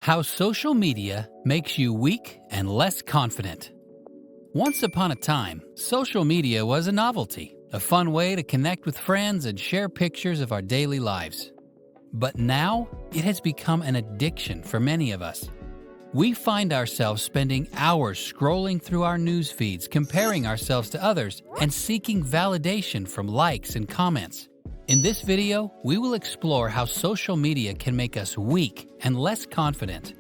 How social media makes you weak and less confident. Once upon a time, social media was a novelty, a fun way to connect with friends and share pictures of our daily lives. But now, it has become an addiction for many of us. We find ourselves spending hours scrolling through our news feeds, comparing ourselves to others, and seeking validation from likes and comments. In this video, we will explore how social media can make us weak and less confident.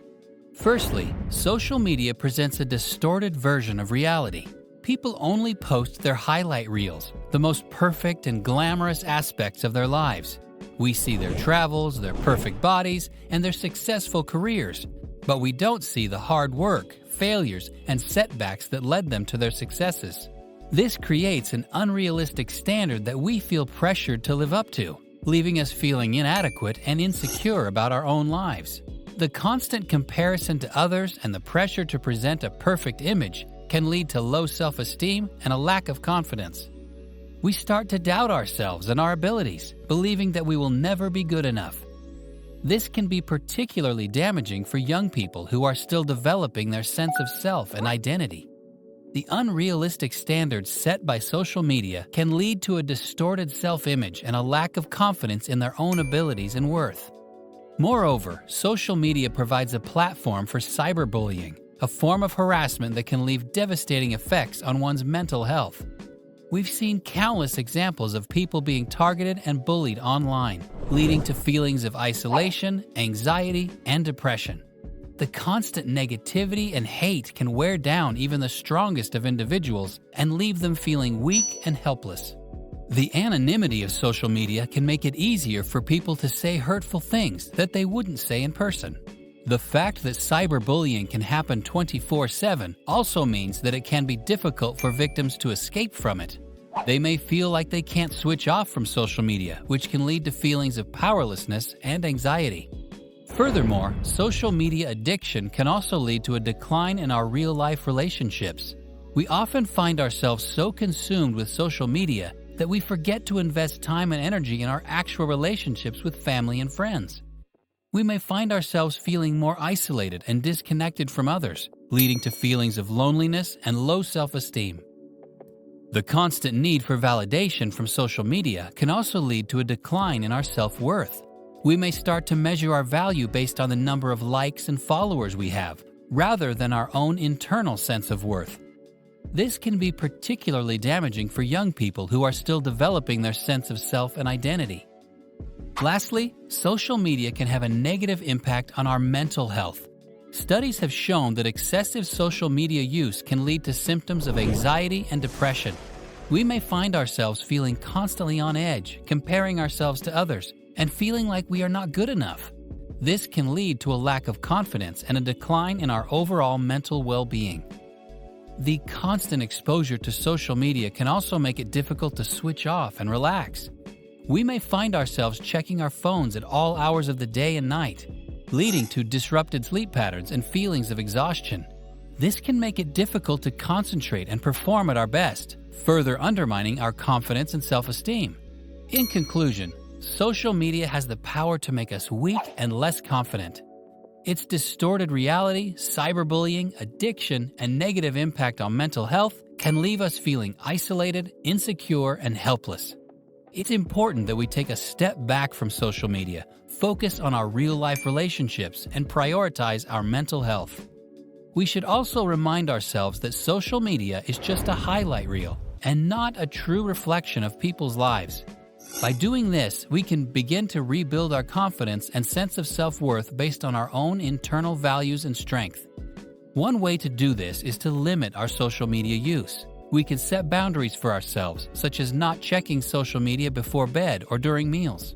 Firstly, social media presents a distorted version of reality. People only post their highlight reels, the most perfect and glamorous aspects of their lives. We see their travels, their perfect bodies, and their successful careers, but we don't see the hard work, failures, and setbacks that led them to their successes. This creates an unrealistic standard that we feel pressured to live up to, leaving us feeling inadequate and insecure about our own lives. The constant comparison to others and the pressure to present a perfect image can lead to low self-esteem and a lack of confidence. We start to doubt ourselves and our abilities, believing that we will never be good enough. This can be particularly damaging for young people who are still developing their sense of self and identity. The unrealistic standards set by social media can lead to a distorted self-image and a lack of confidence in their own abilities and worth. Moreover, social media provides a platform for cyberbullying, a form of harassment that can leave devastating effects on one's mental health. We've seen countless examples of people being targeted and bullied online, leading to feelings of isolation, anxiety, and depression. The constant negativity and hate can wear down even the strongest of individuals and leave them feeling weak and helpless. The anonymity of social media can make it easier for people to say hurtful things that they wouldn't say in person. The fact that cyberbullying can happen 24/7 also means that it can be difficult for victims to escape from it. They may feel like they can't switch off from social media, which can lead to feelings of powerlessness and anxiety. Furthermore, social media addiction can also lead to a decline in our real-life relationships. We often find ourselves so consumed with social media that we forget to invest time and energy in our actual relationships with family and friends. We may find ourselves feeling more isolated and disconnected from others, leading to feelings of loneliness and low self-esteem. The constant need for validation from social media can also lead to a decline in our self-worth. We may start to measure our value based on the number of likes and followers we have, rather than our own internal sense of worth. This can be particularly damaging for young people who are still developing their sense of self and identity. Lastly, social media can have a negative impact on our mental health. Studies have shown that excessive social media use can lead to symptoms of anxiety and depression. We may find ourselves feeling constantly on edge, comparing ourselves to others, and feeling like we are not good enough. This can lead to a lack of confidence and a decline in our overall mental well-being. The constant exposure to social media can also make it difficult to switch off and relax. We may find ourselves checking our phones at all hours of the day and night, leading to disrupted sleep patterns and feelings of exhaustion. This can make it difficult to concentrate and perform at our best, further undermining our confidence and self-esteem. In conclusion, social media has the power to make us weak and less confident. Its distorted reality, cyberbullying, addiction, and negative impact on mental health can leave us feeling isolated, insecure, and helpless. It's important that we take a step back from social media, focus on our real-life relationships, and prioritize our mental health. We should also remind ourselves that social media is just a highlight reel and not a true reflection of people's lives. By doing this, we can begin to rebuild our confidence and sense of self-worth based on our own internal values and strength. One way to do this is to limit our social media use. We can set boundaries for ourselves, such as not checking social media before bed or during meals.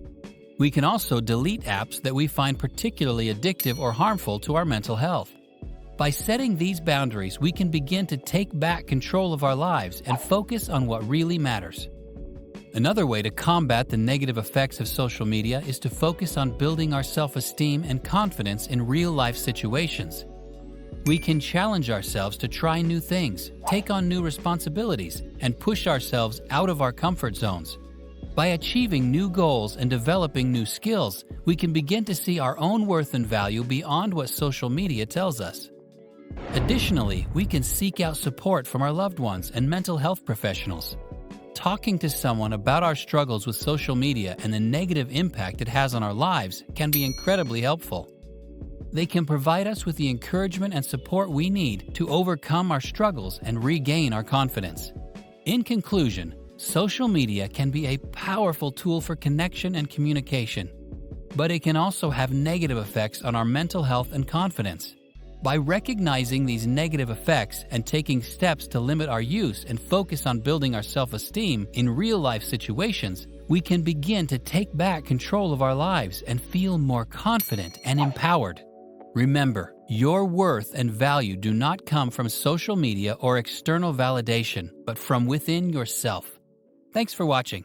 We can also delete apps that we find particularly addictive or harmful to our mental health. By setting these boundaries, we can begin to take back control of our lives and focus on what really matters. Another way to combat the negative effects of social media is to focus on building our self-esteem and confidence in real-life situations. We can challenge ourselves to try new things, take on new responsibilities, and push ourselves out of our comfort zones. By achieving new goals and developing new skills, we can begin to see our own worth and value beyond what social media tells us. Additionally, we can seek out support from our loved ones and mental health professionals. Talking to someone about our struggles with social media and the negative impact it has on our lives can be incredibly helpful. They can provide us with the encouragement and support we need to overcome our struggles and regain our confidence. In conclusion, social media can be a powerful tool for connection and communication, but it can also have negative effects on our mental health and confidence. By recognizing these negative effects and taking steps to limit our use and focus on building our self-esteem in real-life situations, we can begin to take back control of our lives and feel more confident and empowered. Remember, your worth and value do not come from social media or external validation, but from within yourself. Thanks for watching.